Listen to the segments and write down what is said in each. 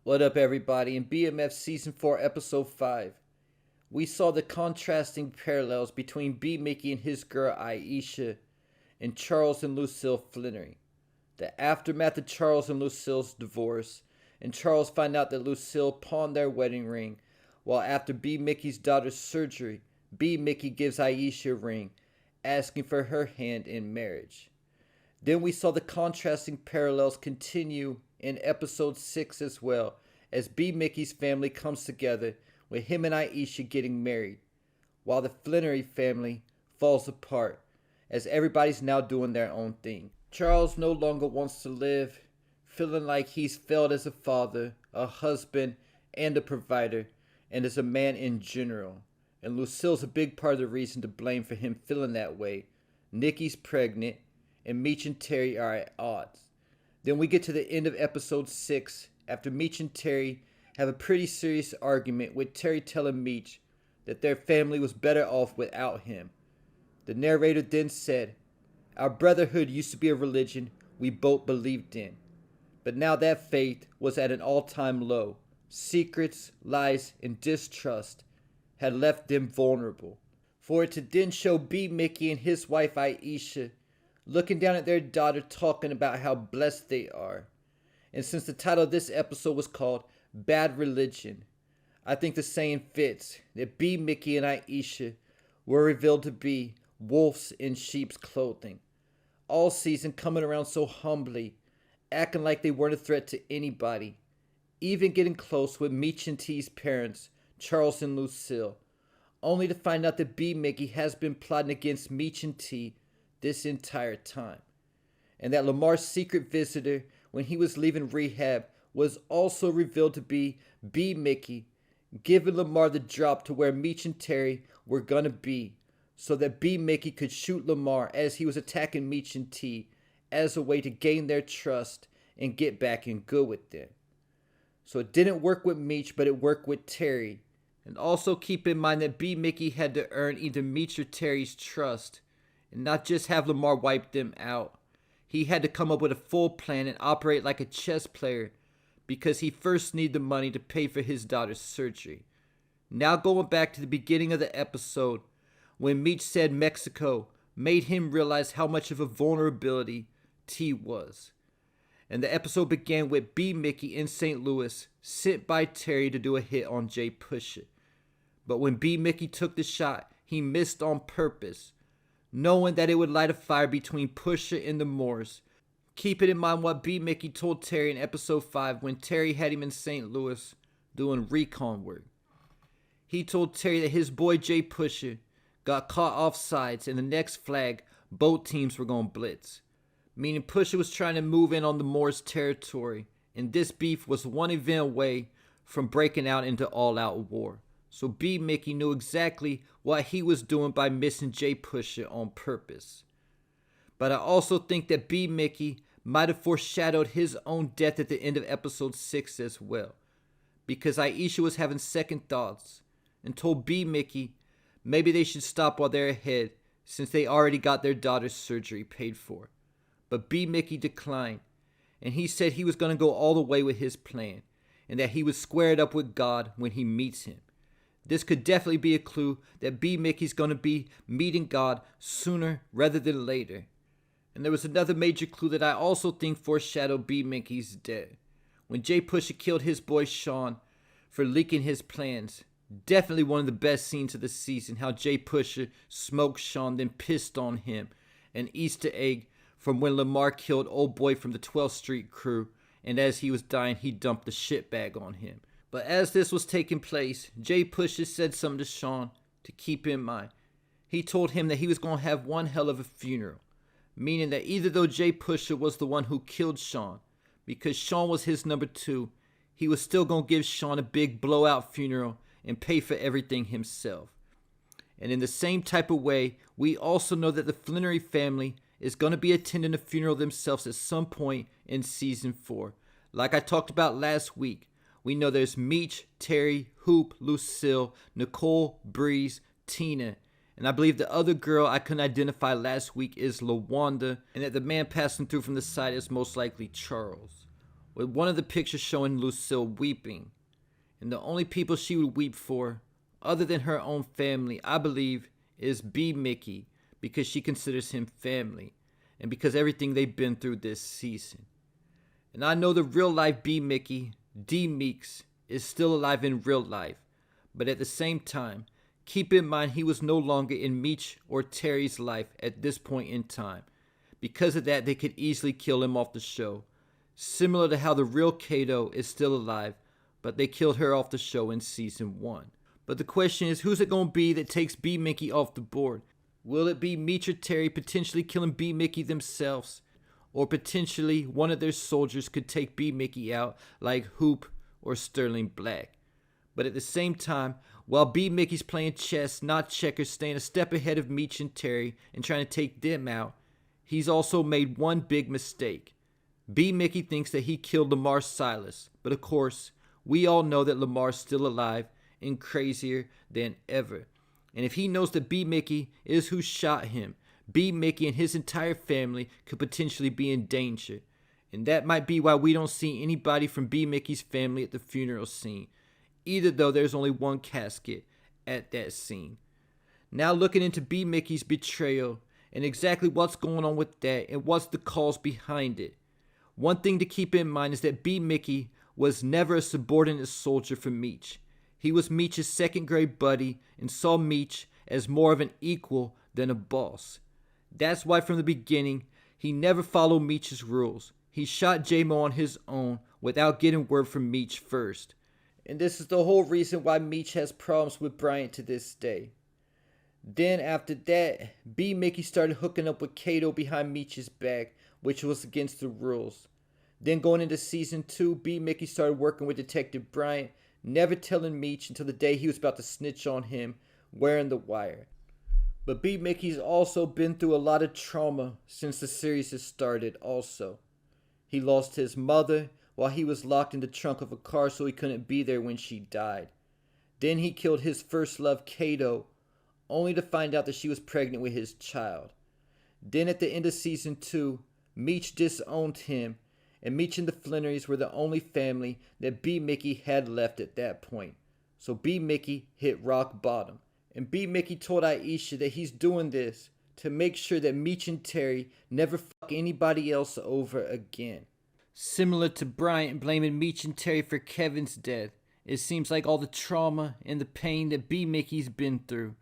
What up, everybody? In BMF Season 4, Episode 5, we saw the contrasting parallels between B-Mickey and his girl Aisha and Charles and Lucille Flannery. The aftermath of Charles and Lucille's divorce, and Charles find out that Lucille pawned their wedding ring, while after B-Mickey's daughter's surgery, B-Mickey gives Aisha a ring, asking for her hand in marriage. Then we saw the contrasting parallels continue in episode 6 as well, as B-Mickey's family comes together with him and Aisha getting married, while the Flannery family falls apart as everybody's now doing their own thing. Charles no longer wants to live, feeling like he's failed as a father, a husband, and a provider, and as a man in general. And Lucille's a big part of the reason to blame for him feeling that way. Nikki's pregnant, and Meech and Terry are at odds. Then we get to the end of episode 6 after Meech and Terry have a pretty serious argument, with Terry telling Meech that their family was better off without him. The narrator then said, "Our brotherhood used to be a religion we both believed in, but now that faith was at an all-time low. Secrets, lies, and distrust had left them vulnerable." For it to then show B-Mickey and his wife Aisha looking down at their daughter, talking about how blessed they are. And since the title of this episode was called Bad Religion, I think the saying fits that B-Mickey and Aisha were revealed to be wolves in sheep's clothing. All season coming around so humbly, acting like they weren't a threat to anybody, even getting close with Meech and T's parents, Charles and Lucille, only to find out that B-Mickey has been plotting against Meech and T this entire time, and that Lamar's secret visitor when he was leaving rehab was also revealed to be B-Mickey, giving Lamar the drop to where Meech and Terry were gonna be, so that B-Mickey could shoot Lamar as he was attacking Meech and T as a way to gain their trust and get back in good with them. So it didn't work with Meech, but it worked with Terry. And also keep in mind that B-Mickey had to earn either Meech or Terry's trust, and not just have Lamar wipe them out. He had to come up with a full plan and operate like a chess player, because he first needed the money to pay for his daughter's surgery. Now going back to the beginning of the episode, when Meech said Mexico made him realize how much of a vulnerability T was. And the episode began with B-Mickey in St. Louis, sent by Terry to do a hit on Jay Pusha. But when B-Mickey took the shot, he missed on purpose, knowing that it would light a fire between Pusha and the Moors. Keeping in mind what B-Mickey told Terry in episode 5 when Terry had him in St. Louis doing recon work. He told Terry that his boy Jay Pusha got caught off sides, and the next flag, both teams were going to blitz. Meaning Pusha was trying to move in on the Moors' territory, and this beef was one event away from breaking out into all-out war. So B-Mickey knew exactly what he was doing by missing Jay Pusha on purpose. But I also think that B-Mickey might have foreshadowed his own death at the end of episode 6 as well, because Aisha was having second thoughts and told B-Mickey maybe they should stop while they're ahead, since they already got their daughter's surgery paid for. But B-Mickey declined, and he said he was going to go all the way with his plan, and that he would square it up with God when he meets him. This could definitely be a clue that B-Mickey's going to be meeting God sooner rather than later. And there was another major clue that I also think foreshadowed B-Mickey's death. When Jay Pusha killed his boy Sean for leaking his plans. Definitely one of the best scenes of the season, how Jay Pusha smoked Sean, then pissed on him. An Easter egg from when Lamar killed old boy from the 12th Street crew, and as he was dying, he dumped the shit bag on him. But as this was taking place, Jay Pusha said something to Sean to keep in mind. He told him that he was going to have one hell of a funeral, meaning that either though Jay Pusha was the one who killed Sean, because Sean was his number 2, he was still going to give Sean a big blowout funeral and pay for everything himself. And in the same type of way, we also know that the Flannery family is going to be attending a funeral themselves at some point in season 4. Like I talked about last week, we know there's Meech, Terry, Hoop, Lucille, Nicole, Breeze, Tina, and I believe the other girl I couldn't identify last week is LaWanda, and that the man passing through from the side is most likely Charles. with one of the pictures showing Lucille weeping. And the only people she would weep for, other than her own family, I believe, is B-Mickey, because she considers him family, and because everything they've been through this season. And I know the real life B-Mickey, D-Meeks, is still alive in real life, but at the same time, keep in mind he was no longer in Meech or Terry's life at this point in time. Because of that, they could easily kill him off the show, similar to how the real Kato is still alive, but they killed her off the show in season 1. But the question is, who's it going to be that takes B-Mickey off the board? Will it be Meech or Terry potentially killing B-Mickey themselves? Or potentially one of their soldiers could take B-Mickey out like Hoop or Sterling Black. But at the same time, while B-Mickey's playing chess, not checkers, staying a step ahead of Meech and Terry and trying to take them out, he's also made one big mistake. B-Mickey thinks that he killed Lamar Silas, but of course, we all know that Lamar's still alive and crazier than ever. And if he knows that B-Mickey is who shot him, B-Mickey and his entire family could potentially be in danger. And that might be why we don't see anybody from B-Mickey's family at the funeral scene, either though there's only one casket at that scene. Now looking into B-Mickey's betrayal and exactly what's going on with that and what's the cause behind it. One thing to keep in mind is that B-Mickey was never a subordinate soldier for Meech. He was Meech's second grade buddy and saw Meech as more of an equal than a boss. That's why from the beginning, he never followed Meech's rules. He shot J-Mo on his own without getting word from Meech first. And this is the whole reason why Meech has problems with Bryant to this day. Then after that, B-Mickey started hooking up with Kato behind Meech's back, which was against the rules. Then going into season 2, B-Mickey started working with Detective Bryant, never telling Meech until the day he was about to snitch on him, wearing the wire. But B-Mickey's also been through a lot of trauma since the series has started also. He lost his mother while he was locked in the trunk of a car so he couldn't be there when she died. Then he killed his first love, Kato, only to find out that she was pregnant with his child. Then at the end of season 2, Meech disowned him, and Meech and the Flannerys were the only family that B-Mickey had left at that point. So B-Mickey hit rock bottom. And B-Mickey told Aisha that he's doing this to make sure that Meech and Terry never fuck anybody else over again. Similar to Bryant blaming Meech and Terry for Kevin's death, it seems like all the trauma and the pain that B-Mickey's been through,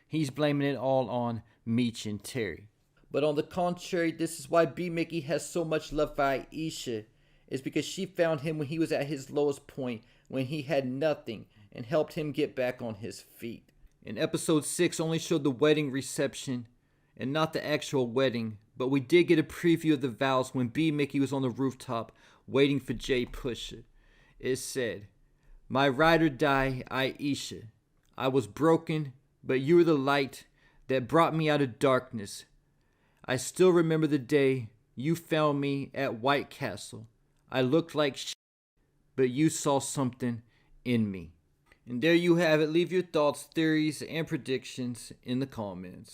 he's blaming it all on Meech and Terry. But on the contrary, this is why B-Mickey has so much love for Aisha. It's because she found him when he was at his lowest point, when he had nothing, and helped him get back on his feet. And episode 6 only showed the wedding reception, and not the actual wedding, but we did get a preview of the vows when B-Mickey was on the rooftop waiting for Jay Pusher. It said, "My ride or die, Aisha. I was broken, but you were the light that brought me out of darkness. I still remember the day you found me at White Castle. I looked like shit, but you saw something in me." And there you have it. Leave your thoughts, theories, and predictions in the comments.